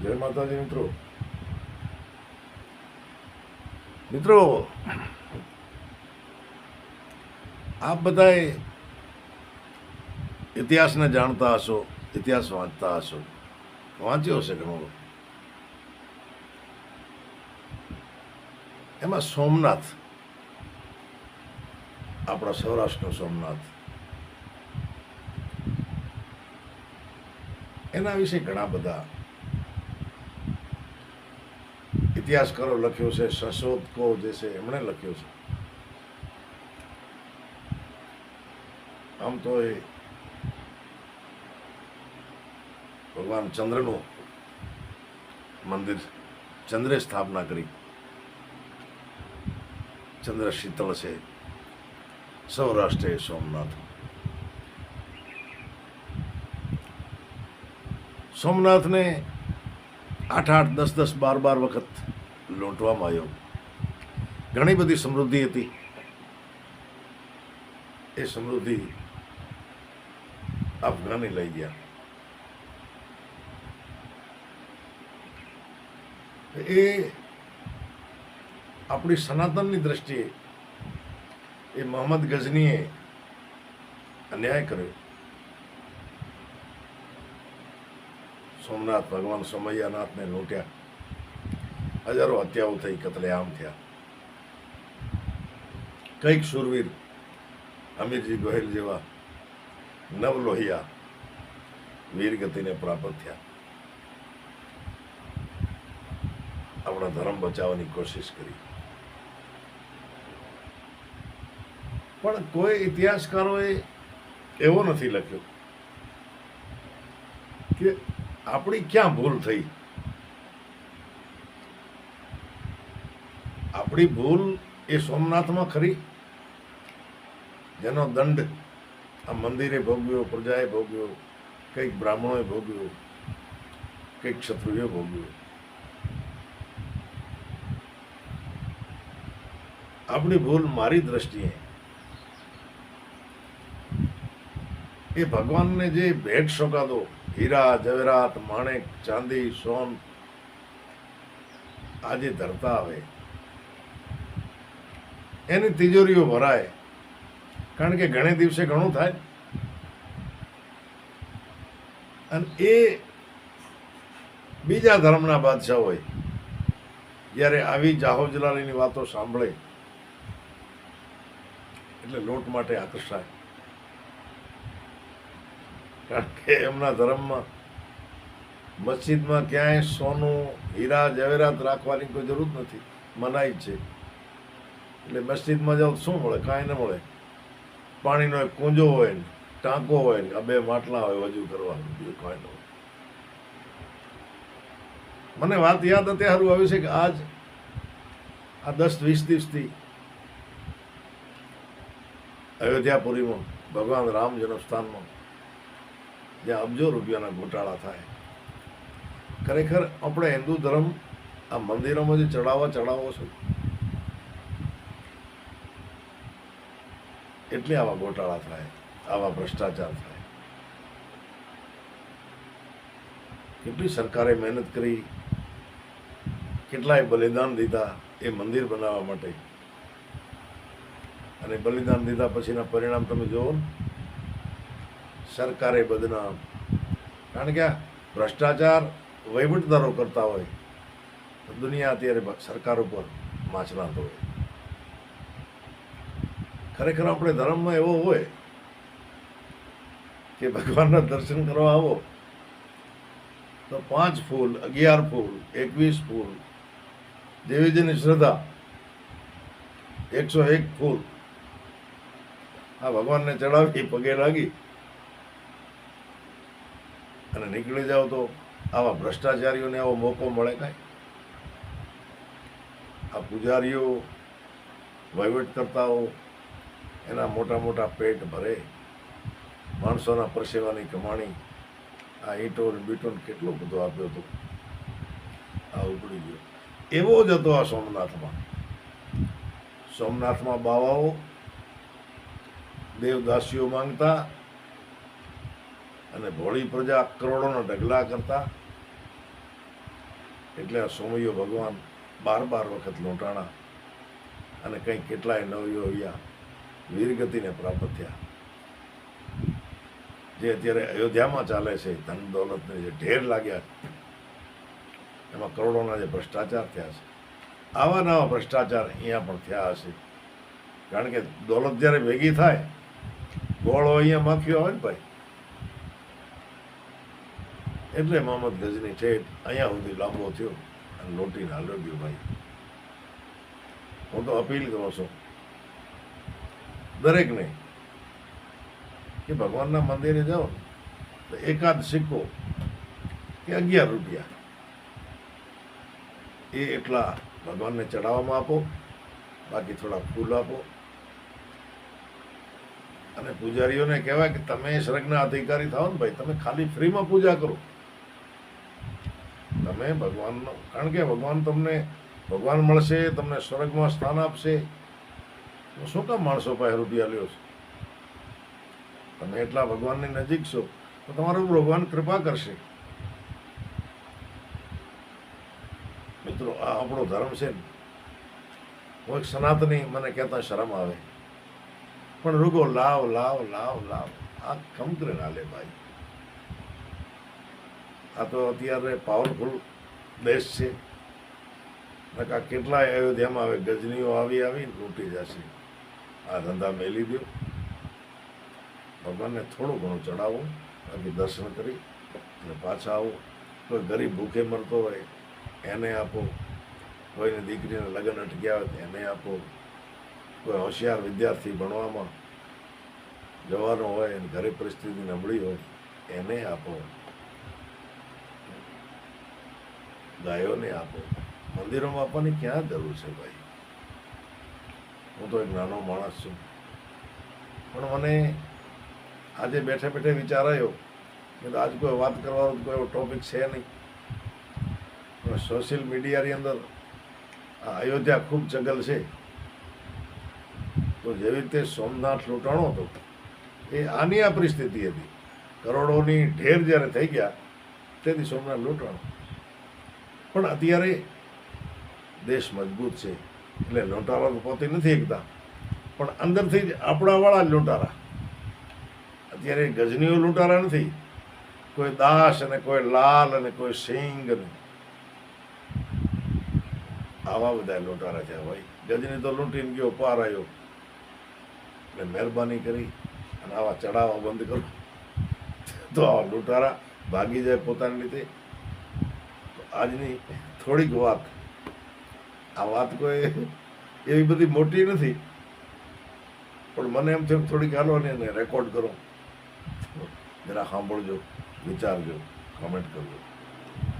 જય માતાજી મિત્રો આપ બધાએ ઇતિહાસને જાણતા હશો, ઇતિહાસ વાંચતા હશો, વાંચ્યો હશે ઘણો. એમાં સોમનાથ, આપણા સૌરાષ્ટ્રનું સોમનાથ, એના વિશે ઘણા બધા ઇતિહાસકારો લખ્યો છે. સંશોધકો જે છે એમણે લખ્યો છે. આમ તો એ ભગવાન ચંદ્રનું મંદિર, ચંદ્રે સ્થાપના કરી. ચંદ્ર શીતળ છે, સૌરાષ્ટ્ર સોમનાથ. સોમનાથને 8-8, 10-10, 12-12 વખત લૂંટવામાં આવ્યો. ઘણી બધી સમૃદ્ધિ હતી. એ સમૃદ્ધિ અફઘાની લઈ ગયા. એ આપણી સનાતનની દ્રષ્ટિએ એ મોહમ્મદ ગઝનીએ અન્યાય કર્યો. સોમનાથ ભગવાન સોમૈયાનાથને લૂંટ્યા. હજારો હત્યાઓ થઈ, કતલેઆમ થયા. કંઈક શૂરવીર અમીરજી ગોહિલ જેવા નવલોહિયા વીરગતિને પ્રાપ્ત થયા. આપણા ધર્મ બચાવવાની કોશિશ કરી. પણ કોઈ ઇતિહાસકારોએ એવો નથી લખ્યો કે આપણી ક્યાં ભૂલ થઈ. આપણી ભૂલ એ સોમનાથમાં ખરી, જેનો દંડ આ મંદિરે ભોગવ્યો, પ્રજાએ ભોગવ્યો, કંઈક બ્રાહ્મણોએ ભોગવ્યો, કંઈક ક્ષત્રિયોએ ભોગવ્યો. આપણી ભૂલ મારી દ્રષ્ટિએ એ ભગવાનને જે ભેટ સોગાદો, હીરા જવેરાત, માણેક, ચાંદી, સોન આજે ધરતા આવે, એની તિજોરીઓ ભરાય. કારણ કે ઘણે દિવસે ઘણું થાય. અને એ બીજા ધર્મના બાદશાહ હોય, જ્યારે આવી જાહો જલાલીની વાતો સાંભળે એટલે લૂંટ માટે આકર્ષાય. કારણ કે એમના ધર્મમાં મસ્જિદમાં ક્યાંય સોનું, હીરા જવેરાત રાખવાની કોઈ જરૂર નથી, મનાઈ જ છે. એટલે મસ્જિદમાં જાઓ શું મળે? કાંઈ ન મળે. પાણીનો એક કુંજો હોય ને ટાંકો હોય ને 2 માટલા હોય વજુ કરવાનું, બીજું કાંઈ ન હોય. મને વાત યાદ અત્યારે સારું આવી છે કે આ 10-20 દિવસથી અયોધ્યાપુરીમાં ભગવાન રામ જન્મસ્થાનમાં જ્યાં અબજો રૂપિયાના ગોટાળા થાય. ખરેખર આપણે હિન્દુ ધર્મ આ મંદિરોમાં જે ચડાવો છે એટલે આવા ગોટાળા થાય, આવા ભ્રષ્ટાચાર થાય. કેટલી સરકારે મહેનત કરી, કેટલાય બલિદાન દીધા એ મંદિર બનાવવા માટે. અને બલિદાન દીધા પછીના પરિણામ તમે જુઓ ને, સરકારે બદનામ. કારણ કે આ ભ્રષ્ટાચાર વહીવટદારો કરતા હોય, દુનિયા અત્યારે સરકાર ઉપર માછલાતો હોય. ખરેખર આપણે ધર્મમાં એવો હોય કે ભગવાનના દર્શન કરવા આવો તો 5 ફૂલ, 11 ફૂલ, 21 ફૂલ, જેવી જેની શ્રદ્ધા, 101 ફૂલ આ ભગવાનને ચડાવી, પગે લાગી અને નીકળી જાઓ તો આવા ભ્રષ્ટાચારીઓને આવો મોકો મળે કાંઈ? આ પૂજારીઓ, વહીવટકર્તાઓ એના મોટા મોટા પેટ ભરે, માણસોના પરસેવાની કમાણી, આ ઈંટો બીટોન કેટલો બધો આપ્યો હતો, આ ઉપડી ગયો. એવો જ હતો આ સોમનાથમાં. સોમનાથમાં બાવાઓ દેવદાસીઓ માંગતા અને ભોળી પ્રજા કરોડોના ઢગલા કરતા. એટલે આ સોમૈયો ભગવાન 12 વખત લૂંટાણા અને કંઈ કેટલાય નવયોયા વીરગતિને પ્રાપ્ત થયા. જે અત્યારે અયોધ્યામાં ચાલે છે, ધન દોલતને જે ઢેર લાગ્યા, એમાં કરોડોના જે ભ્રષ્ટાચાર થયા છે, આવા નવા ભ્રષ્ટાચાર અહીંયા પણ થયા હશે. કારણ કે દોલત જ્યારે ભેગી થાય, ગોળો અહીંયા માખીઓ આવે ને ભાઈ, એટલે મોહમ્મદ ગઝની ઠેઠ અહીંયા સુધી લાંબો થયો અને લોટીને હાલ્યો ગયો. ભાઈ, હું તો અપીલ કરું છું દરેકને કે ભગવાનના મંદિરે જાઓ તો એકાદ સિક્કો કે 11 રૂપિયા એ એટલા ભગવાનને ચડાવવામાં આપો, બાકી થોડા ફૂલ આપો. અને પૂજારીઓને કહેવાય કે તમે સ્વર્ગના અધિકારી થાઓ ને ભાઈ, તમે ખાલી ફ્રીમાં પૂજા કરો. તમે ભગવાનનો, કારણ કે ભગવાન મળશે, તમને સ્વર્ગમાં સ્થાન આપશે, તો શું કામ માણસો પાસે રૂપિયા લ્યો છો? તમે એટલા ભગવાનની નજીક છો તો તમારો ભગવાન કૃપા કરશે. મિત્રો, આ આપણો ધર્મ છે ને, હું એક સનાતની, મને કહેતા શરમ આવે, પણ રૂગો લાવ લાવ લાવ લાવ આ ખમકરે ના લે ભાઈ. આ તો અત્યારે પાવરફુલ દેશ છે. નકા કેટલાય અયોધ્યામાં હવે ગજનીઓ આવી લૂંટી જશે. આ ધંધા મેલી દો, ભગવાનને થોડું ઘણું ચડાવો, બાકી દર્શન કરી અને પાછા આવો. કોઈ ગરીબ ભૂખે મરતો હોય એને આપો, કોઈને દીકરીને લગ્ન અટક્યા હોય એને આપો, કોઈ હોશિયાર વિદ્યાર્થી ભણવામાં જવાનો હોય અને ઘરે પરિસ્થિતિ નબળી હોય એને આપો, ગાયોને આપો. મંદિરોમાં આપવાની ક્યાં જરૂર છે ભાઈ? હું તો એક નાનો માણસ છું, પણ મને આજે બેઠે બેઠે વિચાર આવ્યો કે આજ કોઈ વાત કરવાનો કોઈ એવો ટોપિક છે નહીં, પણ સોશિયલ મીડિયાની અંદર આ અયોધ્યા ખૂબ જંગલ છે. તો જેવી રીતે સોમનાથ લૂંટાણો હતો, એ આની આ પરિસ્થિતિ હતી. કરોડોની ઢેર જ્યારે થઈ ગયા તેથી સોમનાથ લૂંટાણો. પણ અત્યારે દેશ મજબૂત છે એટલે લૂંટારા તો પોતે નથી એકતા, પણ અંદરથી જ આપણાવાળા જ લૂંટારા. અત્યારે ગજનીઓ લૂંટારા નથી, કોઈ દાસ અને કોઈ લાલ અને કોઈ સિંગ અને આવા બધા લૂંટારા થયા ભાઈ. ગજની તો લૂંટીને ગયો, પાર આવ્યો. એટલે મહેરબાની કરી અને આવા ચડાવવા બંધ કરો તો આવા લૂંટારા ભાગી જાય પોતાની રીતે. તો આજની થોડીક વાત, આ વાત કોઈ એવી બધી મોટી નથી, પણ મને એમ થયું થોડીક હાલો ને એને રેકોર્ડ કરો, જરા સાંભળજો, વિચારજો, કમેન્ટ કરજો.